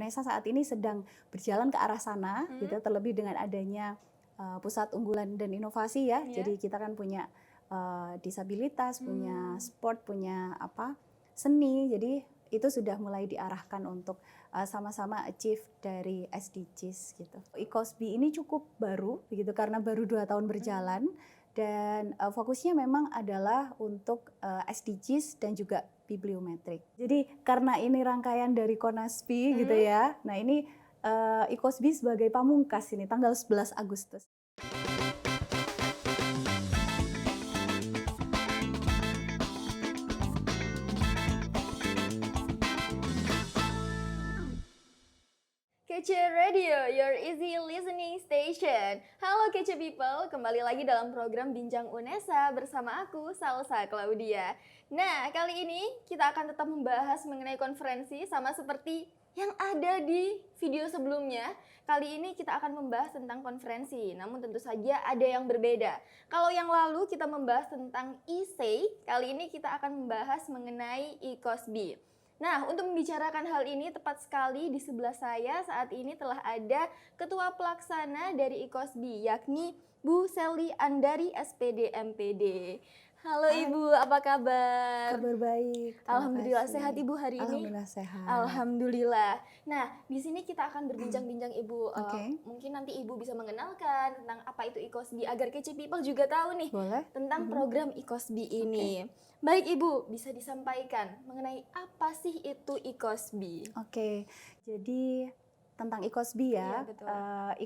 UNESA saat ini sedang berjalan ke arah sana, gitu. Terlebih dengan adanya pusat unggulan dan inovasi ya. Jadi kita kan punya disabilitas, punya sport, punya seni. Jadi itu sudah mulai diarahkan untuk sama-sama achieve dari SDGs gitu. ICOSB ini cukup baru, begitu karena baru 2 tahun berjalan dan fokusnya memang adalah untuk SDGs dan juga bibliometrik. Jadi karena ini rangkaian dari CONASPI gitu ya. Nah ini ICOSB sebagai pamungkas ini tanggal 11 Agustus. Kece Radio, your easy listening station. Halo Kece People, kembali lagi dalam program Bincang UNESA bersama aku, Salsa Claudia. Nah, kali ini kita akan tetap membahas mengenai konferensi sama seperti yang ada di video sebelumnya. Kali ini kita akan membahas tentang konferensi, namun tentu saja ada yang berbeda. Kalau yang lalu kita membahas tentang ISEI, kali ini kita akan membahas mengenai ICOSB. Nah, untuk membicarakan hal ini tepat sekali di sebelah saya saat ini telah ada Ketua Pelaksana dari ICOSB, yakni Bu Sally Andari SPD MPD. Halo Hai. Ibu, apa kabar? Kabar baik. Alhamdulillah sehat Ibu hari ini. Alhamdulillah sehat. Alhamdulillah. Nah, di sini kita akan berbincang-bincang Ibu. Mungkin nanti Ibu bisa mengenalkan tentang apa itu ICOSB agar Kece People juga tahu nih. Boleh. Tentang program ICOSB ini. Baik Ibu, bisa disampaikan mengenai apa sih itu ICOSB? Oke, jadi tentang ICOSB ya. Iya, betul.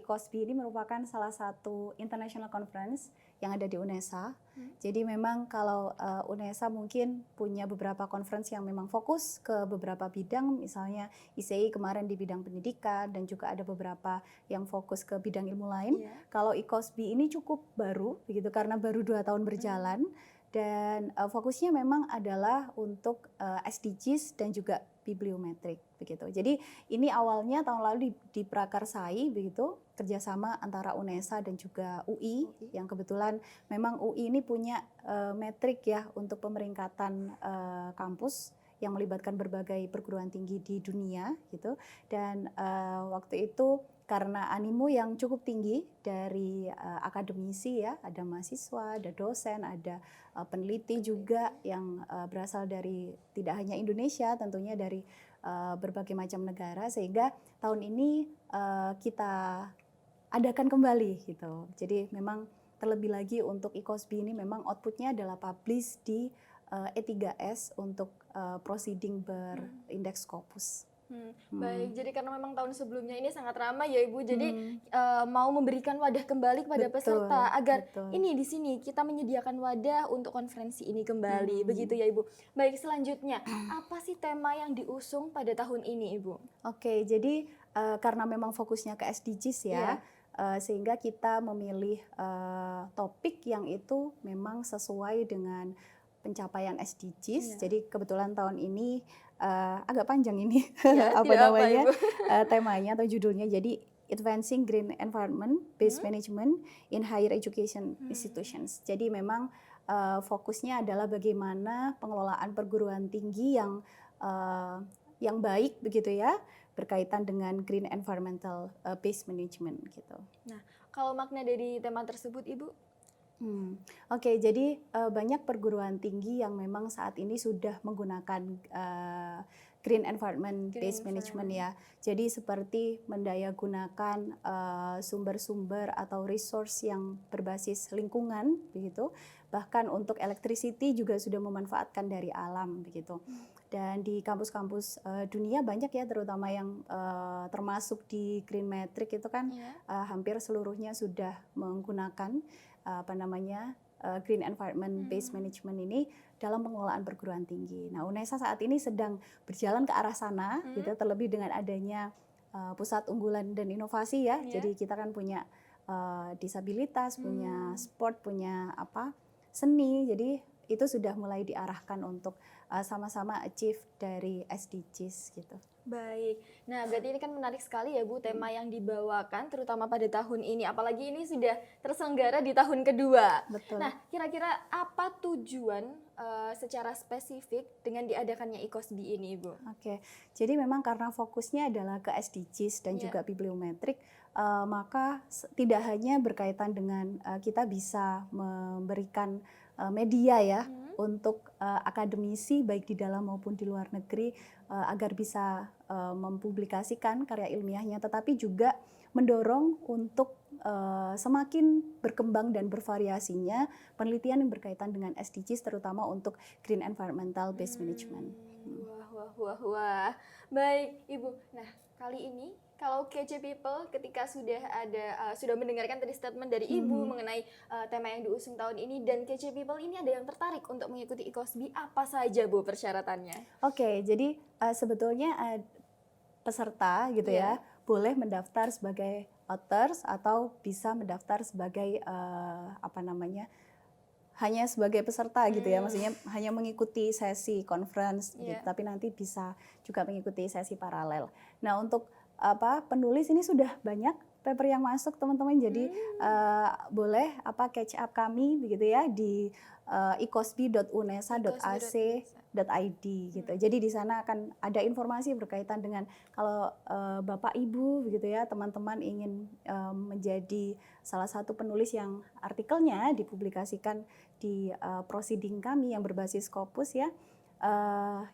ICOSB ini merupakan salah satu international conference yang ada di UNESA. Jadi memang kalau UNESA mungkin punya beberapa conference yang memang fokus ke beberapa bidang, misalnya ISEI kemarin di bidang pendidikan dan juga ada beberapa yang fokus ke bidang ilmu lain. Kalau ICOSB ini cukup baru, begitu karena baru 2 tahun berjalan. Dan fokusnya memang adalah untuk SDGs dan juga bibliometrik begitu. Jadi ini awalnya tahun lalu diprakarsai begitu, kerjasama antara UNESA dan juga UI yang kebetulan memang UI ini punya metrik ya untuk pemeringkatan kampus yang melibatkan berbagai perguruan tinggi di dunia gitu. Dan waktu itu karena animo yang cukup tinggi dari akademisi ya, ada mahasiswa, ada dosen, ada peneliti juga yang berasal dari tidak hanya Indonesia, tentunya dari berbagai macam negara, sehingga tahun ini kita adakan kembali gitu. Jadi memang terlebih lagi untuk ICOSB ini memang outputnya adalah publish di E3S untuk proceeding berindeks Scopus. Baik, jadi karena memang tahun sebelumnya ini sangat ramai ya Ibu, jadi mau memberikan wadah kembali kepada peserta agar ini di sini kita menyediakan wadah untuk konferensi ini kembali, begitu ya Ibu. Baik, selanjutnya apa sih tema yang diusung pada tahun ini Ibu? Oke, jadi karena memang fokusnya ke SDGs ya, sehingga kita memilih topik yang itu memang sesuai dengan pencapaian SDGs. Jadi kebetulan tahun ini agak panjang ini temanya atau judulnya. Jadi Advancing Green Environment Based Management in Higher Education Institutions. Jadi memang fokusnya adalah bagaimana pengelolaan perguruan tinggi yang baik begitu ya, berkaitan dengan green environmental based management gitu. Nah, kalau makna dari tema tersebut Ibu? Oke, jadi banyak perguruan tinggi yang memang saat ini sudah menggunakan green environment based management ya. Jadi seperti mendayagunakan sumber-sumber atau resource yang berbasis lingkungan begitu. Bahkan untuk electricity juga sudah memanfaatkan dari alam begitu. Dan di kampus-kampus dunia banyak ya, terutama yang termasuk di Green Metric itu kan hampir seluruhnya sudah menggunakan green environment based management ini dalam pengelolaan perguruan tinggi. Nah, UNESA saat ini sedang berjalan ke arah sana, gitu, terlebih dengan adanya pusat unggulan dan inovasi ya. Jadi kita kan punya disabilitas, punya sport, punya seni. Jadi itu sudah mulai diarahkan untuk sama-sama achieve dari SDGs gitu. Baik. Nah, berarti ini kan menarik sekali ya Bu, tema yang dibawakan terutama pada tahun ini. Apalagi ini sudah terselenggara di tahun kedua. Betul. Nah, kira-kira apa tujuan secara spesifik dengan diadakannya IKOSBI ini, Ibu? Oke, jadi memang karena fokusnya adalah ke SDGs dan Iya. juga bibliometrik, maka tidak hanya berkaitan dengan kita bisa memberikan media ya untuk akademisi baik di dalam maupun di luar negeri agar bisa mempublikasikan karya ilmiahnya, tetapi juga mendorong untuk semakin berkembang dan bervariasinya penelitian yang berkaitan dengan SDGs, terutama untuk Green Environmental Based Management. Wah. Baik, Ibu. Nah, kali ini kalau Kece People ketika sudah mendengarkan tadi statement dari Ibu mengenai tema yang diusung tahun ini, dan Kece People ini ada yang tertarik untuk mengikuti IKOSBI, apa saja Bu persyaratannya? Oke, jadi sebetulnya peserta gitu ya boleh mendaftar sebagai authors atau bisa mendaftar sebagai hanya sebagai peserta gitu ya, maksudnya hanya mengikuti sesi conference gitu, tapi nanti bisa juga mengikuti sesi paralel. Nah, untuk penulis ini sudah banyak paper yang masuk teman-teman, jadi boleh catch up kami begitu ya di ikosbi.unesa.ac.id gitu. Jadi di sana akan ada informasi berkaitan dengan kalau Bapak Ibu begitu ya, teman-teman ingin menjadi salah satu penulis yang artikelnya dipublikasikan di proceeding kami yang berbasis Scopus ya.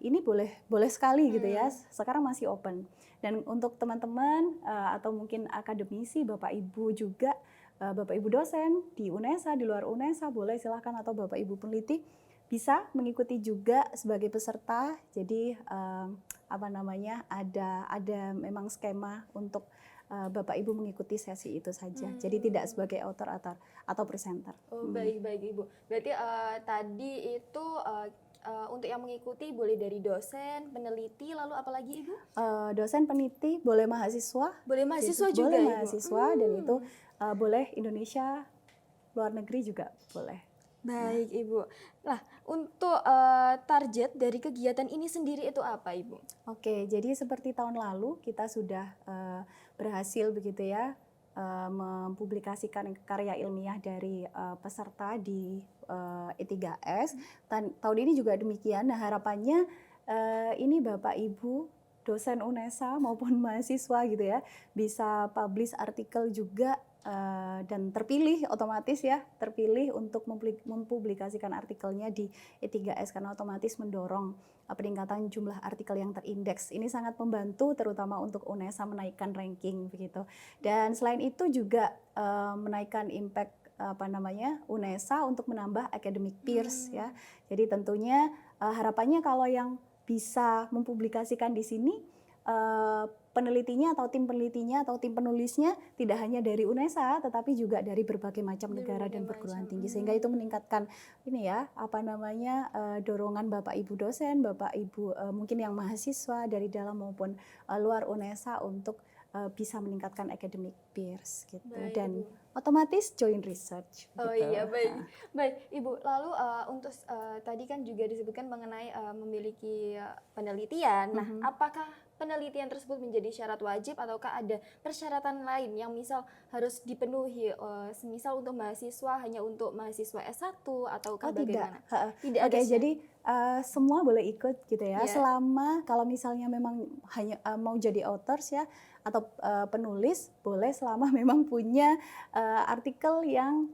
Ini boleh sekali gitu ya. Sekarang masih open. Dan untuk teman-teman atau mungkin akademisi, Bapak Ibu juga, Bapak Ibu dosen di UNESA, di luar UNESA boleh silahkan, atau Bapak Ibu peneliti bisa mengikuti juga sebagai peserta. Jadi ada memang skema untuk Bapak Ibu mengikuti sesi itu saja. Jadi tidak sebagai author atau presenter. Oh, baik Ibu. Berarti tadi itu untuk yang mengikuti boleh dari dosen, peneliti, lalu apalagi Ibu? Dosen, peneliti, boleh mahasiswa. Boleh mahasiswa juga, boleh Ibu? mahasiswa, dan itu boleh Indonesia, luar negeri juga boleh. Baik Ibu. Nah, untuk target dari kegiatan ini sendiri itu apa Ibu? Oke, jadi seperti tahun lalu kita sudah berhasil begitu ya mempublikasikan karya ilmiah dari peserta di E3S. Tahun ini juga demikian. Nah, harapannya ini Bapak Ibu dosen UNESA maupun mahasiswa gitu ya bisa publish artikel juga dan otomatis terpilih untuk mempublikasikan artikelnya di E3S, karena otomatis mendorong peningkatan jumlah artikel yang terindeks. Ini sangat membantu terutama untuk UNESA menaikkan ranking begitu. Dan selain itu juga menaikkan impact UNESA untuk menambah academic peers ya. Jadi tentunya harapannya kalau yang bisa mempublikasikan di sini penelitinya atau tim penelitinya atau tim penulisnya tidak hanya dari UNESA tetapi juga dari berbagai macam negara dan perguruan tinggi, sehingga itu meningkatkan dorongan Bapak Ibu dosen, Bapak Ibu mungkin yang mahasiswa dari dalam maupun luar UNESA untuk bisa meningkatkan academic peers gitu. Baik, dan Ibu. Otomatis join research. Oh gitu. iya, baik Ibu. Lalu untuk tadi kan juga disebutkan mengenai memiliki penelitian. Nah, apakah penelitian tersebut menjadi syarat wajib ataukah ada persyaratan lain yang misal harus dipenuhi, semisal untuk mahasiswa hanya untuk mahasiswa S1 ataukah bagaimana? Tidak ada. Oke, jadi semua boleh ikut gitu ya. Yeah. Selama kalau misalnya memang hanya mau jadi authors ya atau penulis, boleh selama memang punya artikel yang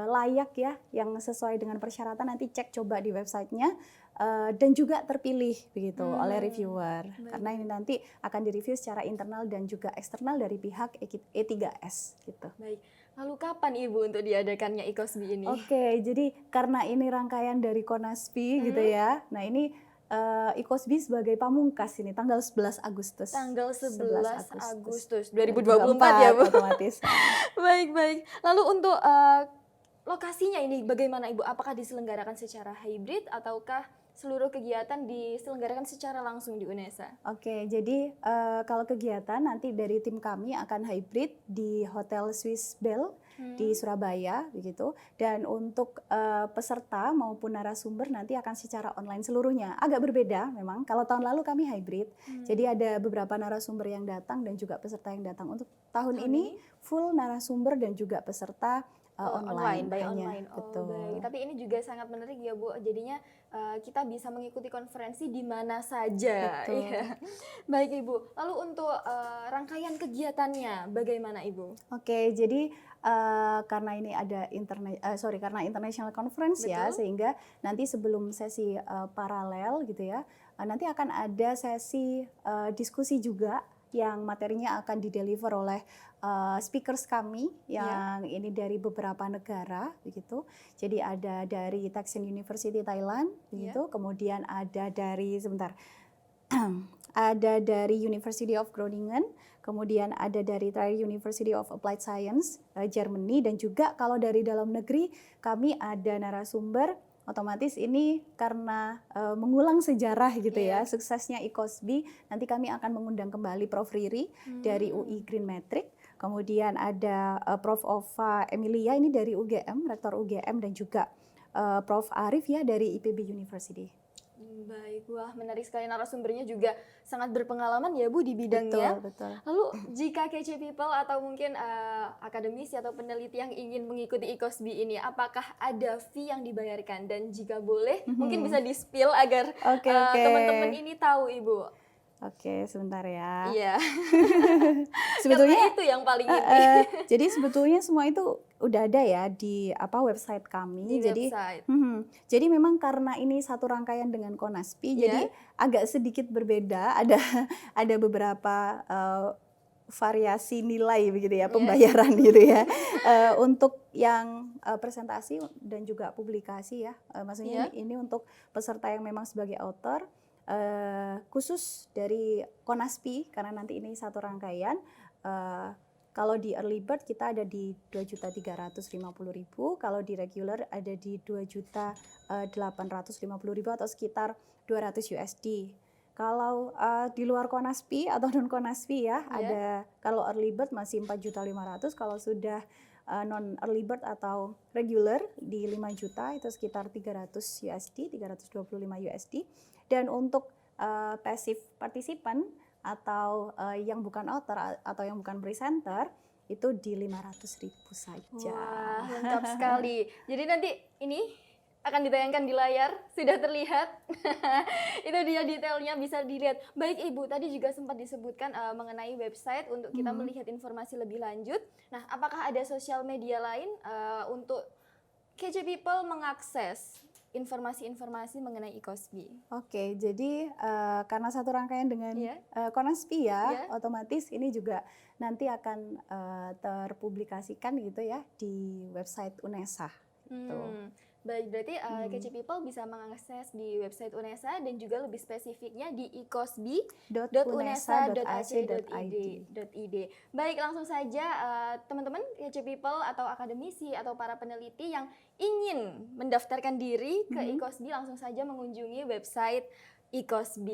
layak ya, yang sesuai dengan persyaratan. Nanti cek coba di websitenya. Dan juga terpilih begitu oleh reviewer. Karena ini nanti akan direview secara internal dan juga eksternal dari pihak E3S gitu. Baik. Lalu kapan Ibu untuk diadakannya IKOSBI ini? Oke, jadi karena ini rangkaian dari Konaspi gitu ya. Nah, ini IKOSBI sebagai pamungkas ini tanggal 11 Agustus. Tanggal 11 Agustus 2024 ya Bu? Otomatis. Baik. Lalu untuk lokasinya ini bagaimana Ibu? Apakah diselenggarakan secara hybrid ataukah seluruh kegiatan diselenggarakan secara langsung di UNESA? Oke, jadi kalau kegiatan nanti dari tim kami akan hybrid di Hotel Swiss Bell di Surabaya begitu, dan untuk peserta maupun narasumber nanti akan secara online seluruhnya. Agak berbeda memang. Kalau tahun lalu kami hybrid, jadi ada beberapa narasumber yang datang dan juga peserta yang datang. Untuk tahun ini full narasumber dan juga peserta online by hanya. online. Betul. Baik. Tapi ini juga sangat menarik ya Bu. Jadinya kita bisa mengikuti konferensi di mana saja. Betul. Iya. Baik Ibu. Lalu untuk rangkaian kegiatannya bagaimana Ibu? Oke, jadi karena ini ada karena international conference ya, Betul. sehingga nanti sebelum sesi paralel gitu ya, nanti akan ada sesi diskusi juga yang materinya akan dideliver oleh speakers kami yang ini dari beberapa negara begitu. Jadi ada dari Techseng University Thailand begitu, kemudian ada dari ada dari University of Groningen, kemudian ada dari Trier University of Applied Science Germany, dan juga kalau dari dalam negeri kami ada narasumber. Otomatis ini karena mengulang sejarah gitu ya, suksesnya ICOSB, nanti kami akan mengundang kembali Prof. Riri dari UI Green Metric, kemudian ada Prof. Ova Emilia ini dari UGM, Rektor UGM, dan juga Prof. Arif ya dari IPB University. Baik, wah menarik sekali, narasumbernya juga sangat berpengalaman ya Bu di bidangnya. Betul. Lalu jika KC People atau mungkin akademisi atau peneliti yang ingin mengikuti ICOSB ini, apakah ada fee yang dibayarkan? Dan jika boleh, mungkin bisa di-spill agar teman-teman ini tahu Ibu. Oke, sebentar ya. Iya. Sebetulnya karena itu yang paling jadi sebetulnya semua itu udah ada ya di website kami. Di website. Jadi memang karena ini satu rangkaian dengan Konaspi, jadi agak sedikit berbeda. Ada beberapa variasi nilai begitu ya, pembayaran gitu ya. Untuk yang presentasi dan juga publikasi ya, maksudnya ini untuk peserta yang memang sebagai author. Khusus dari Konaspi karena nanti ini satu rangkaian, kalau di early bird kita ada di 2.350.000, kalau di regular ada di 2.850.000 atau sekitar 200 USD. Kalau di luar Konaspi atau non Konaspi ya, ada kalau early bird masih 4.500.000, kalau sudah non early bird atau regular di 5 juta itu sekitar 300 USD, 325 USD. Dan untuk passive participant atau yang bukan author atau yang bukan presenter itu di 500.000 saja. Wah, lengkap sekali. Jadi nanti ini akan ditayangkan di layar, sudah terlihat. Itu dia detailnya, bisa dilihat. Baik Ibu, tadi juga sempat disebutkan mengenai website untuk kita melihat informasi lebih lanjut. Nah, apakah ada sosial media lain untuk KC People mengakses informasi-informasi mengenai ICOSB? Oke, jadi karena satu rangkaian dengan Konaspi ya, otomatis ini juga nanti akan terpublikasikan gitu ya di website UNESA. Gitu. Baik, berarti KC People bisa mengakses di website UNESA dan juga lebih spesifiknya di icosb.unesa.ac.id. Baik, langsung saja teman-teman KC People atau akademisi atau para peneliti yang ingin mendaftarkan diri ke ICOSB langsung saja mengunjungi website ICOSB.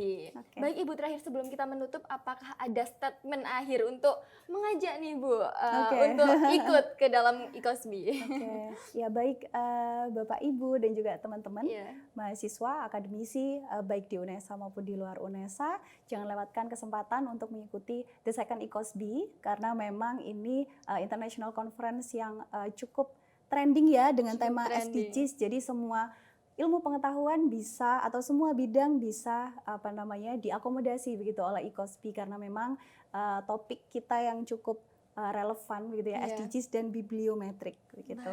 Baik Ibu, terakhir sebelum kita menutup, apakah ada statement akhir untuk mengajak nih Bu untuk ikut ke dalam ICOSB? Ya baik Bapak Ibu dan juga teman-teman mahasiswa, akademisi baik di UNESA maupun di luar UNESA, jangan lewatkan kesempatan untuk mengikuti The Second ICOSB karena memang ini international conference yang cukup trending ya dengan tema SDGs. Jadi semua ilmu pengetahuan bisa atau semua bidang bisa diakomodasi begitu oleh ICOSB karena memang topik kita yang cukup relevan gitu ya, SDGs dan bibliometrik begitu.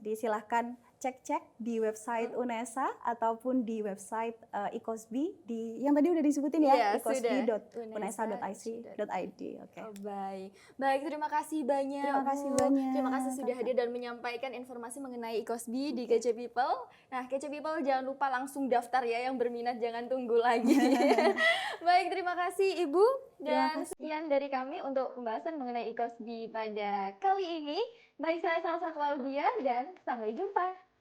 Disilahkan cek-cek di website UNESA ataupun di website ICOSB di yang tadi udah disebutin ya, icosb.unesa.ic.id. Baik, terima kasih banyak. Terima kasih sudah hadir dan menyampaikan informasi mengenai ICOSB di KC People. Nah, KC People jangan lupa langsung daftar ya, yang berminat jangan tunggu lagi. Baik, terima kasih Ibu. Dan sekian dari kami untuk pembahasan mengenai ICOSB pada kali ini. Baik, saya Salsa Claudia dan sampai jumpa.